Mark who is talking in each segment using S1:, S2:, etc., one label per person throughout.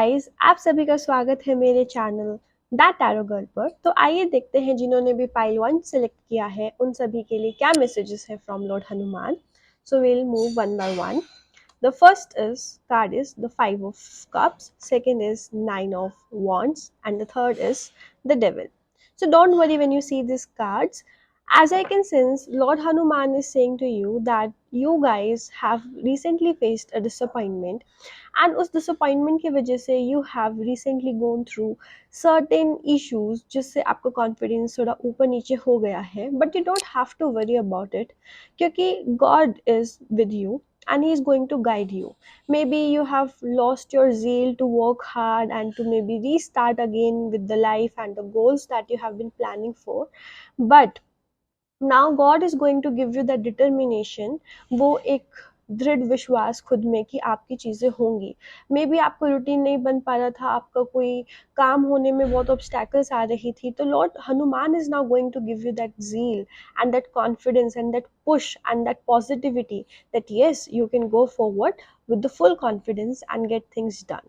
S1: Guys, आप सभी का स्वागत है मेरे चैनल दैट टैरो गर्ल पर। तो आइए देखते हैं जिन्होंने भी पाइल 1 सेलेक्ट किया है उन सभी के लिए क्या मैसेजेस है from lord Hanuman. So will move one by one. The first is card is the Five of Cups, second is Nine of Wands, and the third is the Devil. So don't worry when you see these cards. As I can sense, Lord Hanuman is saying to you that you guys have recently faced a disappointment, and उस disappointment की वजह से you have recently gone through certain issues जिससे आपका confidence थोड़ा ऊपर नीचे हो गया है, but you don't have to worry about it क्योंकि God is with you and he is going to guide you. Maybe you have lost your zeal to work hard and to maybe restart again with the life and the goals that you have been planning for, but now God is going to give you that determination, वो एक दृढ़ विश्वास खुद में कि आपकी चीज़ें होंगी। मे बी आपको रूटीन नहीं बन पा रहा था, आपका कोई काम होने में बहुत ऑब्स्टैकल्स आ रही थी, तो Lord Hanuman is now going to give you that zeal and that confidence and that push and that positivity that yes, you can go forward with the full confidence and get things done.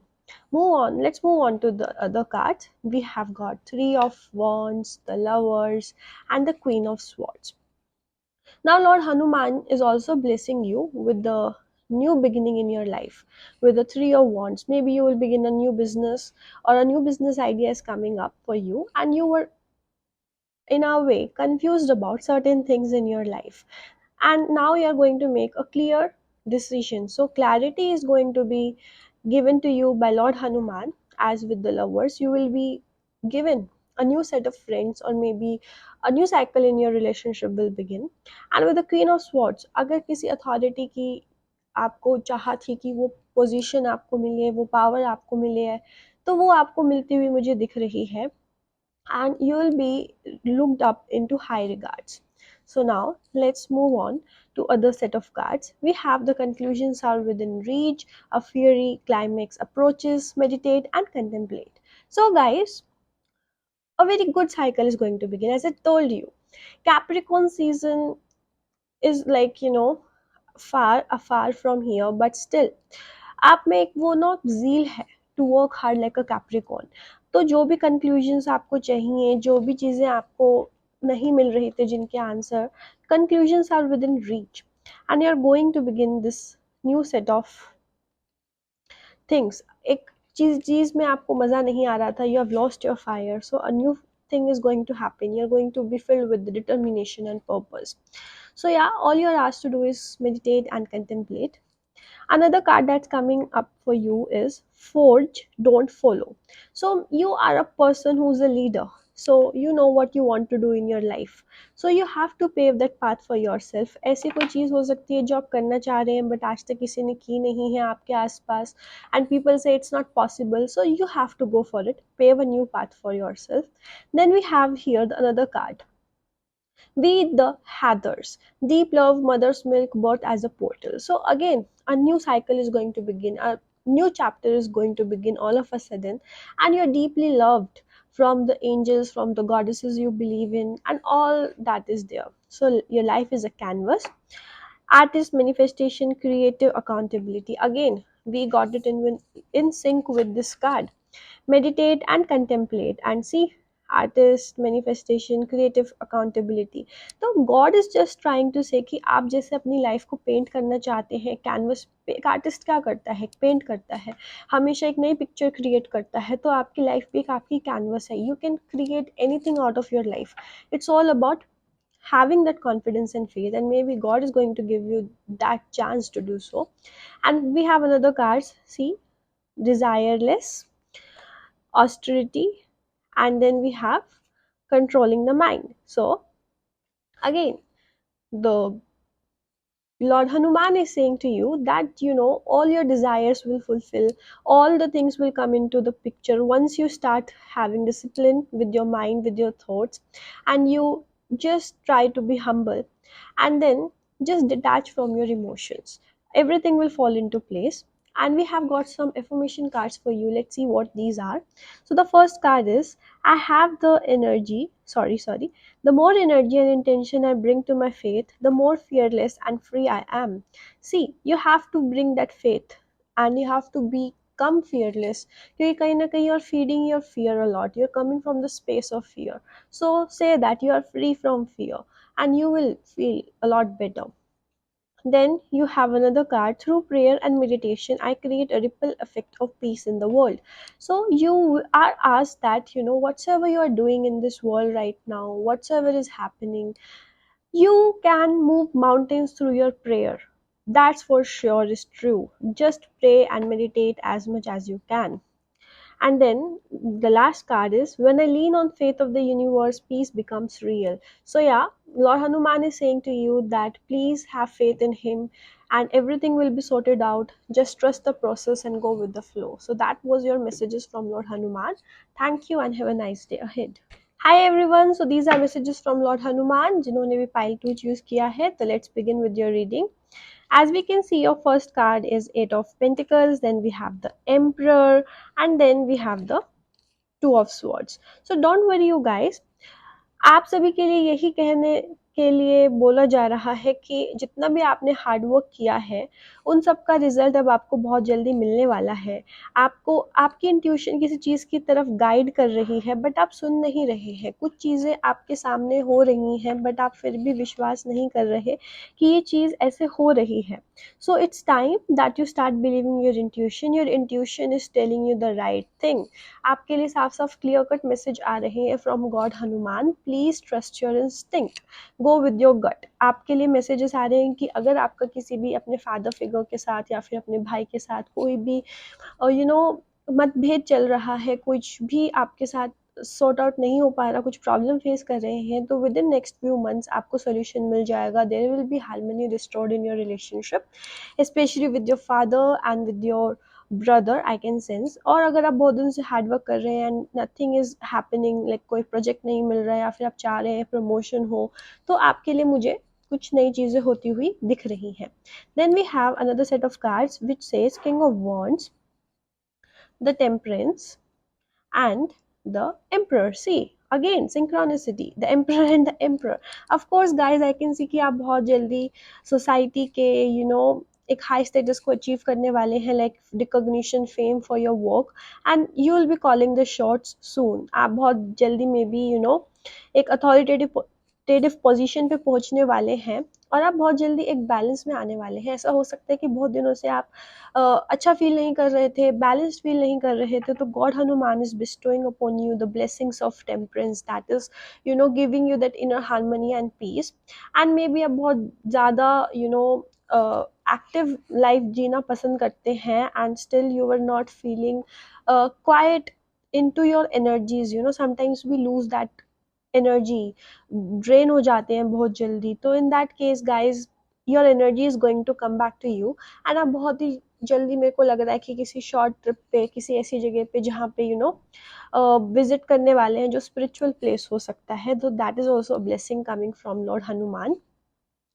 S1: Move on. Let's move on to the other cards. We have got Three of Wands, the Lovers, and the Queen of Swords. Now, Lord Hanuman is also blessing you with the new beginning in your life with the Three of Wands. Maybe you will begin a new business or a new business idea is coming up for you, and you were in a way confused about certain things in your life, and now you are going to make a clear decision. So clarity is going to be given to you by Lord Hanuman. As with the Lovers, you will be given a new set of friends, or maybe a new cycle in your relationship will begin. And with the Queen of Swords, अगर किसी authority की आपको चाह थी कि वो position आपको मिले, वो पावर आपको मिले है, तो वो आपको मिलती हुई मुझे दिख रही है, and you will be looked up into high regards. So now let's move on to other set of cards. We have the conclusions are within reach, a fiery climax approaches, meditate and contemplate. So guys, a very good cycle is going to begin. As I told you, Capricorn season is like, far afar from here, but still आप में एक वो ना zeal है to work hard like a Capricorn. तो जो भी conclusions आपको चाहिए, जो भी चीज़ें आपको नहीं मिल रही थी जिनके answer, conclusions are within reach, and you are going to begin this new set of things. एक चीज़ में आपको मज़ा नहीं आ रहा था, you have lost your fire, so a new thing is going to happen. You're going to be filled with determination and purpose. So yeah, all you're asked to do is meditate and contemplate. Another card that's coming up for you is Forge, Don't Follow. So you are a person who's a leader. So you know what you want to do in your life. So you have to pave that path for yourself. ऐसी कोई चीज़ हो सकती है जो आप करना चाह रहे हैं बट आज तक किसी ने की नहीं है आपके आसपास, and people say it's not possible. So you have to go for it. Pave a new path for yourself. Then we have here another card. We the Hathers, deep love, mother's milk, birth as a portal. So again, a new cycle is going to begin. A new chapter is going to begin all of a sudden, and you're deeply loved from the angels, from the goddesses you believe in, and all that is there. So your life is a canvas. Artist manifestation, creative accountability. Again, we got it in sync with this card. Meditate and contemplate and see artist manifestation creative accountability. तो God is just trying to say कि आप जैसे अपनी life को paint करना चाहते हैं canvas पे, एक आर्टिस्ट क्या करता है, पेंट करता है, हमेशा एक नई पिक्चर क्रिएट करता है, तो आपकी लाइफ भी एक आपकी कैनवस है. You can create anything out of your life. It's all about having that confidence and faith, and maybe God is going to give you that chance to do so. And we have another cards, see, desireless, austerity, and then we have controlling the mind. So again, the Lord Hanuman is saying to you that all your desires will fulfill, all the things will come into the picture once you start having discipline with your mind, with your thoughts, and you just try to be humble, and then just detach from your emotions. Everything will fall into place. And we have got some affirmation cards for you. Let's see what these are. So the first card is, I have the energy, sorry, the more energy and intention I bring to my faith, the more fearless and free I am. See, you have to bring that faith, and you have to be become fearless, क्योंकि कहीं ना कहीं you're feeding your fear a lot, you're coming from the space of fear. So say that you are free from fear and you will feel a lot better. Then you have another card. Through prayer and meditation, I create a ripple effect of peace in the world. So you are asked that, whatsoever you are doing in this world right now, whatsoever is happening, you can move mountains through your prayer. That's for sure is true. Just pray and meditate as much as you can. And then the last card is, when I lean on faith of the universe, peace becomes real. So yeah, Lord Hanuman is saying to you that please have faith in him and everything will be sorted out. Just trust the process and go with the flow. So that was your messages from Lord Hanuman. Thank you and have a nice day ahead. Hi everyone, so these are messages from Lord Hanuman जिन्होंने भी pile 2 choose किया है. So let's begin with your reading. As we can see, your first card is 8 of Pentacles, then we have the Emperor, and then we have the Two of Swords. So don't worry you guys, आप सभी के लिए यही कहने के लिए बोला जा रहा है कि जितना भी आपने हार्ड वर्क किया है उन सब का रिजल्ट अब आपको बहुत जल्दी मिलने वाला है. आपको आपकी इंट्यूशन किसी चीज़ की तरफ गाइड कर रही है बट आप सुन नहीं रहे हैं. कुछ चीज़ें आपके सामने हो रही हैं बट आप फिर भी विश्वास नहीं कर रहे कि ये चीज़ ऐसे हो रही है. So it's time that you start believing your intuition. Your intuition is telling you the right thing. आपके लिए साफ साफ क्लियर कट मैसेज आ रहे हैं from God Hanuman. Please trust your instinct, go with your gut. आपके लिए मैसेजेस आ रहे हैं कि अगर आपका किसी भी अपने फादर फिगर के साथ या फिर अपने भाई के साथ कोई भी मतभेद चल रहा है, कुछ भी आपके साथ सॉर्ट आउट नहीं हो पा रहा, कुछ प्रॉब्लम फेस कर रहे हैं, तो within next few months आपको सोल्यूशन मिल जाएगा. There will be harmony restored in your relationship, specially with your father and with your brother, I can sense. और अगर आप बहुत दिन से हार्ड वर्क कर रहे हैं and nothing is happening, like कोई प्रोजेक्ट नहीं मिल रहा है या फिर आप चाह रहे हैं प्रमोशन हो, तो आपके लिए मुझे कुछ नई चीज़ें होती हुई दिख रही हैं. Then we have another set of cards which says king of wands, the temperance and the emperor. See, again synchronicity, the emperor and the emperor. Of course guys, I can see कि आप बहुत जल्दी society के एक high status को achieve करने वाले हैं, like recognition, fame for your work, and you will be calling the shots soon. आप बहुत जल्दी में भी एक अथॉरिटेटिव पोजीशन पे पहुंचने वाले हैं और आप बहुत जल्दी एक बैलेंस में आने वाले हैं. ऐसा हो सकता है कि बहुत दिनों से आप अच्छा फील नहीं कर रहे थे, बैलेंस्ड फील नहीं कर रहे थे, तो God Hanuman is bestowing upon you the blessings of temperance, that is giving you that inner harmony and peace. And maybe आप बहुत ज़्यादा एक्टिव लाइफ जीना पसंद करते हैं and still you are not feeling quite into your energies. Sometimes we lose that energy, drain हो जाते हैं बहुत जल्दी. तो in that case guys, your energy is going to come back to you and आप बहुत ही जल्दी, मेरे को लग रहा है कि किसी शॉर्ट ट्रिप पे, किसी ऐसी जगह पे जहाँ पे विजिट करने वाले हैं जो स्पिरिचुअल प्लेस हो सकता है. तो that is also a blessing coming from lord Hanuman.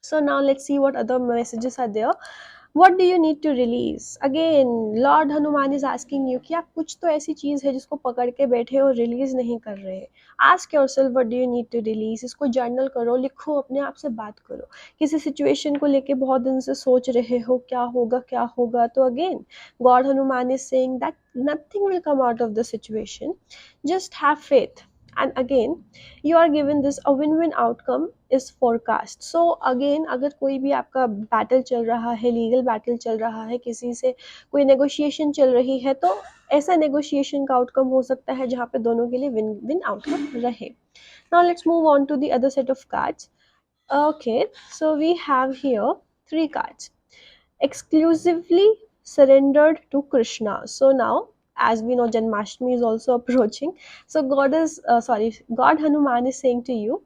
S1: So now let's see what other messages are there. What do you need to release? Again, Lord Hanuman is asking you कि आप कुछ तो ऐसी चीज़ है जिसको पकड़ के बैठे और रिलीज नहीं कर रहे. Ask yourself what do you need to release. इसको जर्नल करो, लिखो, अपने आप से बात करो. किसी सिचुएशन को लेके बहुत दिन से सोच रहे हो क्या होगा क्या होगा, तो again God Hanuman is saying that nothing will come out of the situation. Just have faith. And again, you are given this, a win-win outcome is forecast. So again, अगर कोई भी आपका बैटल चल रहा है, लीगल बैटल चल रहा है, किसी से कोई नेगोशिएशन चल रही है, तो ऐसा नेगोशिएशन का आउटकम हो सकता है जहाँ पे दोनों के लिए विन विन आउटकम रहे. Now let's move on to the other set of cards. Okay, so we have here 3 cards. Exclusively surrendered to Krishna. So now, as we know, Janmashtami is also approaching. So God Hanuman is saying to you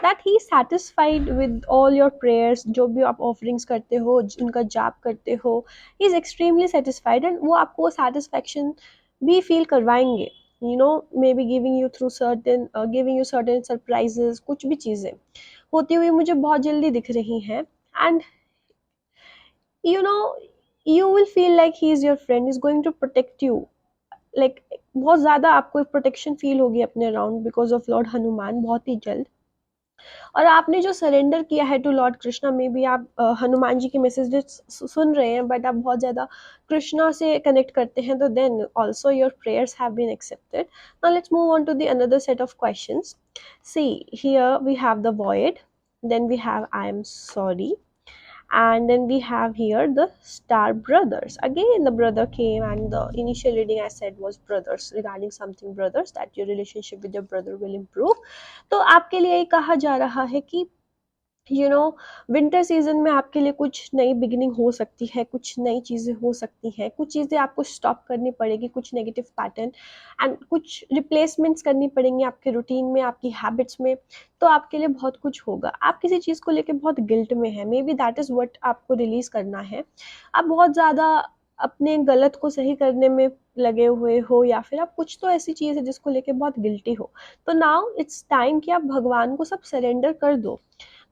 S1: that he is satisfied with all your prayers. जो भी आप offerings करते हो, उनका जाप करते हो, he is extremely satisfied and वो आपको satisfaction भी feel करवाएंगे. Maybe giving you certain surprises. कुछ भी चीज़ें होती हुई मुझे बहुत जल्दी दिख रही हैं. And you will feel like he is your friend, is going to protect you. Like बहुत ज़्यादा आपको एक प्रोटेक्शन फील होगी अपने around because of lord Hanuman बहुत ही जल्द. और आपने जो सरेंडर किया है टू लॉर्ड कृष्णा, में भी आप हनुमान जी के मैसेजेस सुन रहे हैं, बट आप बहुत ज़्यादा कृष्णा से कनेक्ट करते हैं, तो then also your prayers have been accepted. Now let's move on to the another set of questions. See here we have the void, then we have I am sorry, and then we have here the star brothers. Again the brother came, and the initial reading I said was brothers, regarding something brothers, that your relationship with your brother will improve. तो आपके लिए ये कहा जा रहा है कि winter season में आपके लिए कुछ नई बिगिनिंग हो सकती है, कुछ नई चीज़ें हो सकती हैं, कुछ चीज़ें आपको स्टॉप करनी पड़ेगी, कुछ नेगेटिव पैटर्न एंड कुछ रिप्लेसमेंट्स करनी पड़ेंगी आपके रूटीन में, आपकी हैबिट्स में. तो आपके लिए बहुत कुछ होगा. आप किसी चीज़ को लेके बहुत गिल्ट में है, may be that is what आपको रिलीज़ करना है. आप बहुत ज़्यादा अपने गलत को सही करने में लगे हुए हो, या फिर आप कुछ तो ऐसी चीज़ है जिसको लेके बहुत गिल्टी हो. तो नाउ इट्स टाइम कि आप भगवान को सब सरेंडर कर दो.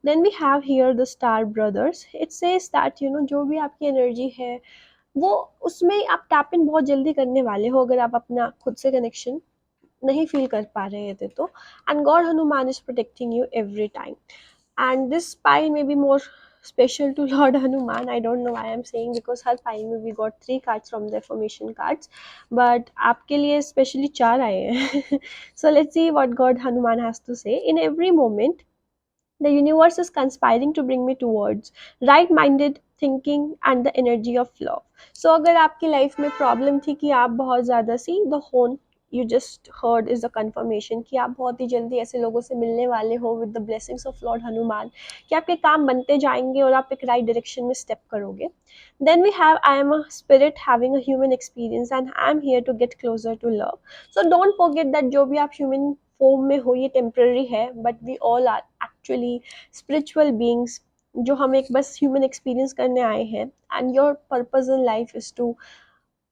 S1: Then we have here the star brothers. It says that जो भी आपकी एनर्जी है, वो उसमें आप टैप इन बहुत जल्दी करने वाले हो, अगर आप अपना खुद से कनेक्शन नहीं फील कर पा रहे थे तो. And God Hanuman is protecting you every time. And this pile may be more special to Lord Hanuman. I don't know why I'm saying, because her pile में we got 3 cards from the affirmation cards, but आपके लिए specially 4 आए हैं. So let's see what God Hanuman has to say. In every moment the universe is conspiring to bring me towards right-minded thinking and the energy of love. So अगर आपकी life में problem थी कि आप बहुत ज़्यादा सी द होन you just heard is the confirmation कि आप बहुत ही जल्दी ऐसे लोगों से मिलने वाले हो with the blessings of lord Hanuman, कि आपके काम बनते जाएंगे और आप एक राइट डायरेक्शन में स्टेप करोगे. Then we have I am a spirit having a human experience and I am here to get closer to love. So don't forget that जो भी आप ह्यूमन फॉर्म में हो ये टेम्पररी है, but we all are actually spiritual beings, जो हम एक बस ह्यूमन एक्सपीरियंस करने आए हैं. And your purpose in life is to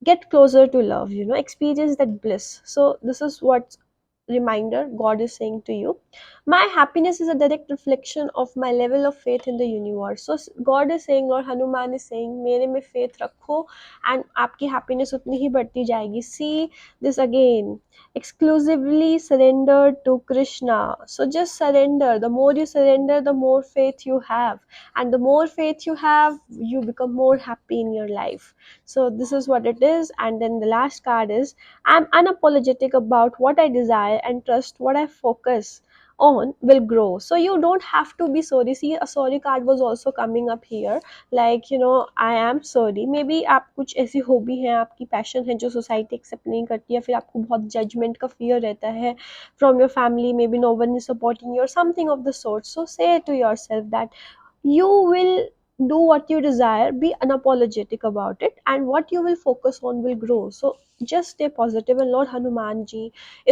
S1: get closer to love, experience that bliss. So this is what reminder God is saying to you. My happiness is a direct reflection of my level of faith in the universe. So God is saying, और Hanuman is saying, मेरे में faith रखो and आपकी happiness उतनी ही बढ़ती जाएगी. See this again, exclusively surrender to Krishna. So just surrender. The more you surrender, the more faith you have, and the more faith you have, you become more happy in your life. So this is what it is. And then the last card is, I'm unapologetic about what I desire and trust what I focus on will grow. So you don't have to be sorry. See, a sorry card was also coming up here. Like, I am sorry. Maybe आप कुछ ऐसी hobby है, आपकी passion है जो society accept नहीं करती, या फिर आपको बहुत जजमेंट का फियर रहता है from your family, maybe no one is supporting you और something of the sort. So say to yourself that you will do what you desire, be unapologetic about it, and what you will focus on will grow. So just stay positive, and Lord Hanuman ji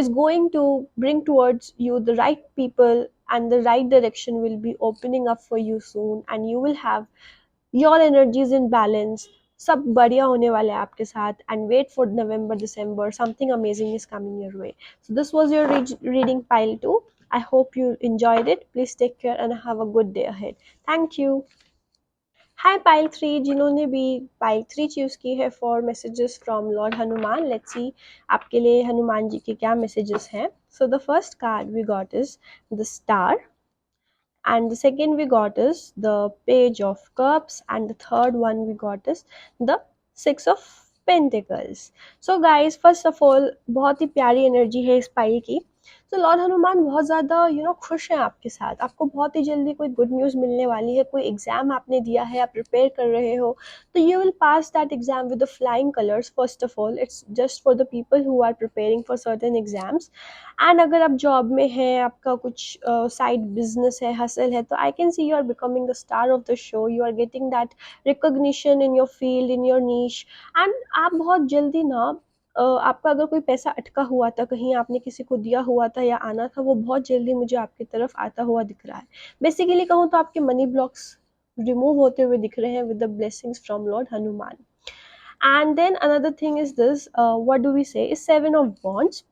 S1: is going to bring towards you the right people, and the right direction will be opening up for you soon, and you will have your energies in balance. सब बढ़िया होने वाला है आपके साथ. And wait for November, December, something amazing is coming your way. So this was your reading pile 2. I hope you enjoyed it. Please take care and have a good day ahead. Thank you. Hi pile 3, जिन्होंने भी pile 3 choose की है for messages from Lord Hanuman. Let's see आपके लिए हनुमान जी के क्या messages हैं. So the first card we got is the star, and the second we got is the page of cups, and the third one we got is the 6 of pentacles. So guys, first of all, बहुत ही प्यारी energy है इस pile की. तो Lord Hanuman बहुत ज़्यादा खुश हैं आपके साथ. आपको बहुत ही जल्दी कोई गुड न्यूज़ मिलने वाली है. कोई एग्ज़ाम आपने दिया है, आप प्रिपेयर कर रहे हो, तो you will pass that exam with the flying colours. First of all, it's just for the people who are preparing for certain exams. And अगर आप जॉब में हैं, आपका कुछ साइड बिजनेस है, हसल है, तो I can see you are becoming the star of the show. You are getting that recognition in your field, in your niche. And आप बहुत जल्दी ना आपका अगर कोई पैसा अटका हुआ था, कहीं आपने किसी को दिया हुआ था या आना था, वो बहुत जल्दी मुझे आपकी तरफ आता हुआ दिख रहा है. बेसिकली कहूँ तो आपके मनी ब्लॉक्स रिमूव होते हुए दिख रहे हैं with the blessings from lord Hanuman. And then another thing is this, what do we say, is 7 of wands,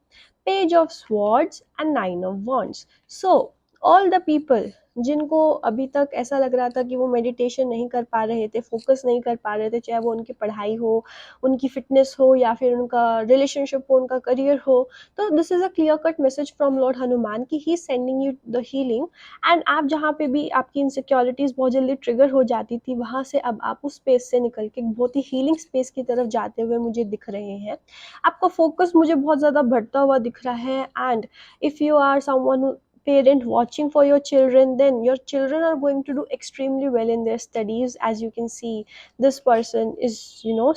S1: page of swords, and 9 of wands. So all the people, जिनको अभी तक ऐसा लग रहा था कि वो मेडिटेशन नहीं कर पा रहे थे, फोकस नहीं कर पा रहे थे, चाहे वो उनकी पढ़ाई हो, उनकी फिटनेस हो, या फिर उनका रिलेशनशिप हो, उनका करियर हो, तो this is a clear cut message from lord Hanuman कि he is sending you the healing. And आप जहाँ पे भी आपकी इनसिक्योरिटीज़ बहुत जल्दी ट्रिगर हो जाती थी, वहाँ से अब आप उस स्पेस से निकल के बहुत ही हीलिंग स्पेस की तरफ जाते हुए मुझे दिख रहे हैं। आपका फोकस मुझे बहुत ज़्यादा बढ़ता हुआ दिख रहा है। And if you are someone who parent watching for your children, then your children are going to do extremely well in their studies. As you can see, this person is,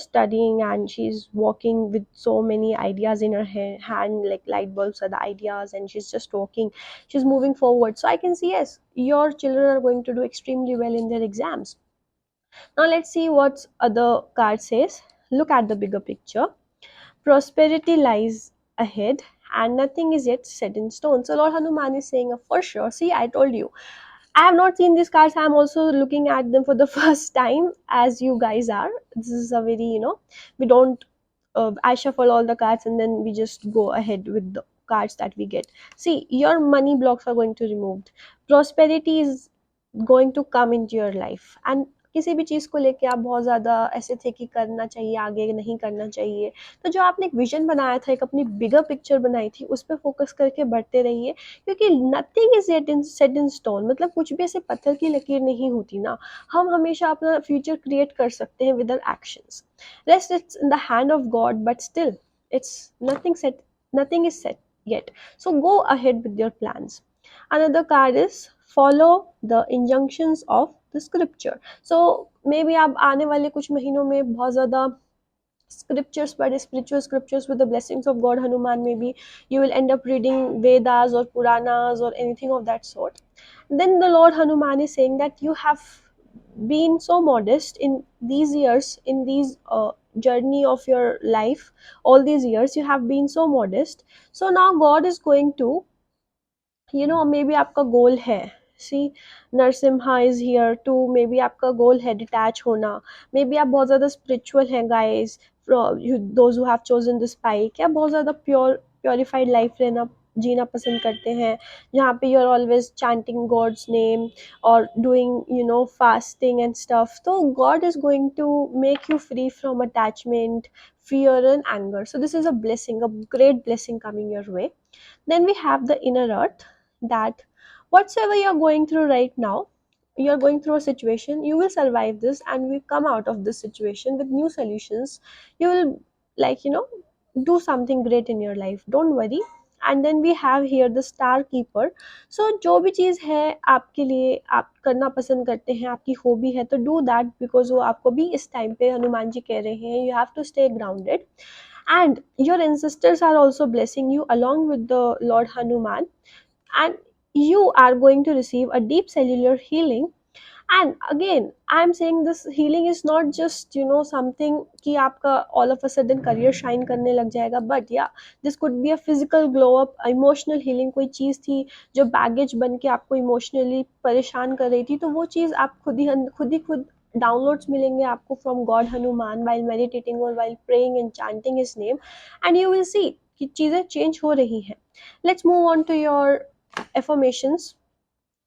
S1: studying, and she's walking with so many ideas in her hand, like light bulbs are the ideas, and she's just walking, she's moving forward. So I can see, yes, your children are going to do extremely well in their exams. Now let's see what other card says. Look at the bigger picture. Prosperity lies ahead, and nothing is yet set in stone. So Lord Hanuman is saying, for sure. See, I told you. I have not seen these cards. I'm also looking at them for the first time, as you guys are. This is a very, we don't, I shuffle all the cards and then we just go ahead with the cards that we get. See, your money blocks are going to be removed. Prosperity is going to come into your life. And किसी भी चीज़ को लेके आप बहुत ज़्यादा ऐसे थे कि करना चाहिए, आगे नहीं करना चाहिए, तो जो आपने एक विजन बनाया था, एक अपनी बिगर पिक्चर बनाई थी, उस पर फोकस करके बढ़ते रहिए, क्योंकि nothing is yet in set in stone. मतलब कुछ भी ऐसे पत्थर की लकीर नहीं होती ना, हम हमेशा अपना फ्यूचर क्रिएट कर सकते हैं with our actions. Rest it's in the hand of God, but still it's nothing set, nothing is set yet. So go ahead with your plans. Another card is follow the injunctions of the scripture. So maybe आप आने वाले कुछ महीनों में बहुत ज़्यादा scriptures, but spiritual scriptures with the blessings of God Hanuman, maybe you will end up reading Vedas or Puranas or anything of that sort. Then the Lord Hanuman is saying that you have been so modest in these years, in these journey of your life, all these years you have been so modest. So now God is going to, maybe आपका goal है, see, Narasimha is here to, maybe आपका goal है detach होना, may be आप बहुत ज़्यादा spiritual हैं guys, those who have chosen this pile, या बहुत ज़्यादा प्योरिफाइड लाइफ रहना, जीना पसंद करते हैं, जहाँ पे you are always chanting God's name और डूइंग फास्टिंग एंड स्टफ। तो God is going to make you free from attachment, fear and anger. So this is a blessing, a great blessing coming your way. Then we have the inner earth, that whatsoever you're going through right now, you're going through a situation, you will survive this and we come out of this situation with new solutions. You will, like, do something great in your life. Don't worry. And then we have here the star keeper. So जो भी चीज़ है आपके लिए, आप करना पसंद करते हैं, आपकी हॉबी है, तो डू दैट, बिकॉज वो आपको भी इस टाइम पे हनुमान जी कह रहे हैं, you have to stay grounded. And your ancestors are also blessing you along with the Lord Hanuman, and you are going to receive a deep cellular healing. And again, I'm saying this healing is not just something कि आपका all of a sudden career shine करने लग जाएगा, but yeah, this could be a physical glow up, emotional healing. कोई चीज़ थी जो baggage बन के आपको emotionally परेशान कर रही थी, तो वो चीज़ आप खुद डाउनलोड्स मिलेंगे आपको from God Hanuman while meditating or while praying and chanting his name, and you will see कि चीज़ें change हो रही हैं. Let's move on to your affirmations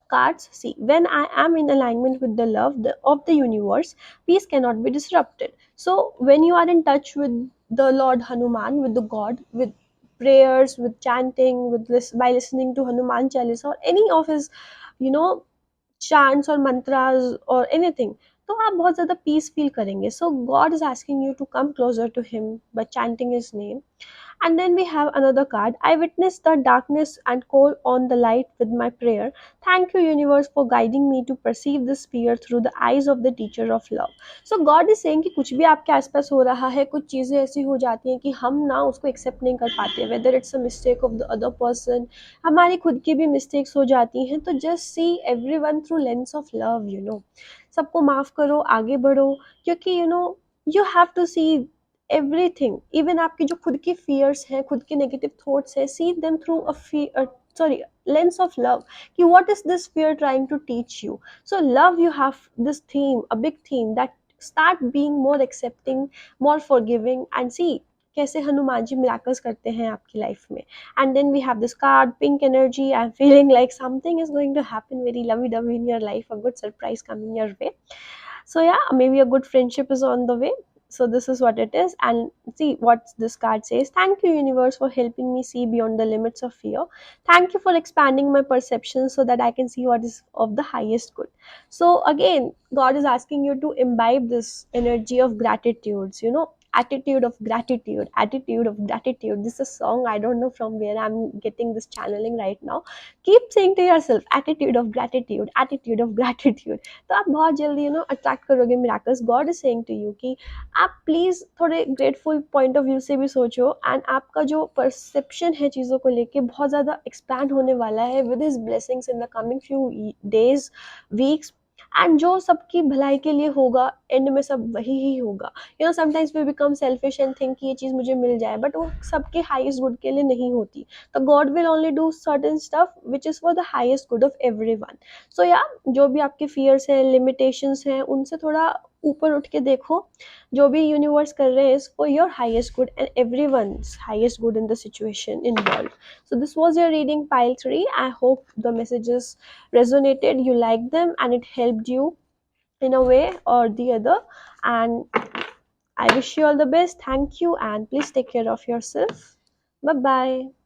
S1: cards. See, when I am in alignment with the love of the universe, peace cannot be disrupted. So when you are in touch with the Lord Hanuman, with the God, with prayers, with chanting, with this, by listening to Hanuman Chalisa or any of his, you know chants or mantras or anything, तो आप बहुत ज़्यादा peace feel करेंगे. So God is asking you to come closer to him by chanting his name. And then we have another card. I witness the darkness and call on the light with my prayer. Thank you, universe, for guiding me to perceive this fear through the eyes of the teacher of love. So God is saying कि कुछ भी आपके आसपास हो रहा है, कुछ चीज़ें ऐसी हो जाती हैं कि हम ना उसको एक्सेप्ट नहीं कर पाते, whether it's a mistake of the other person, हमारी खुद की भी मिस्टेक्स हो जाती हैं, तो just see everyone through lens of love, सबको माफ़ करो, आगे बढ़ो, क्योंकि you have to see everything, even आपकी जो खुद की फियर्स हैं, खुद के नेगेटिव थॉट्स हैं, see them through a sorry, lens of love, कि what is this fear trying to teach you. So love, you have this theme, a big theme, that start being more accepting, more forgiving, and see, कैसे Hanuman ji miracles करते हैं आपकी life में. And then we have this card pink energy. I am feeling like something is going to happen very lovey dovey in your life, a good surprise coming your way. So yeah, maybe a good friendship is on the way. So this is what it is. And see what this card says: thank you universe for helping me see beyond the limits of fear. Thank you for expanding my perception so that I can see what is of the highest good. So again, God is asking you to imbibe this energy of gratitudes, you know, attitude of gratitude, attitude of gratitude. This is a song, I don't know from where I'm getting this channeling right now. Keep saying to yourself, attitude of gratitude, attitude of gratitude. तो आप बहुत जल्दी attract करोगे miracles. God is saying to you कि आप please थोड़े grateful point of view से भी सोचो, एंड आपका जो परसेप्शन है चीज़ों को लेके बहुत ज़्यादा एक्सपैंड होने वाला है with his blessings in the coming few days, weeks. And जो सबकी भलाई के लिए होगा, एंड में सब वही ही होगा. Sometimes we become selfish and think कि ये चीज़ मुझे मिल जाए, बट वो सबके हाईएस्ट गुड के लिए नहीं होती. तो God will only do certain stuff which is for the highest good of everyone. So yeah, जो भी आपके फियर्स हैं, लिमिटेशंस हैं, उनसे थोड़ा ऊपर उठ के देखो. जो भी यूनिवर्स कर रहे हैं is for your highest good and everyone's highest good in the situation involve. So this was your reading pile 3. I hope the messages resonated, you liked them, and it helped you in a way or the other. And I wish you all the best. Thank you, and please take care of yourself. Bye bye.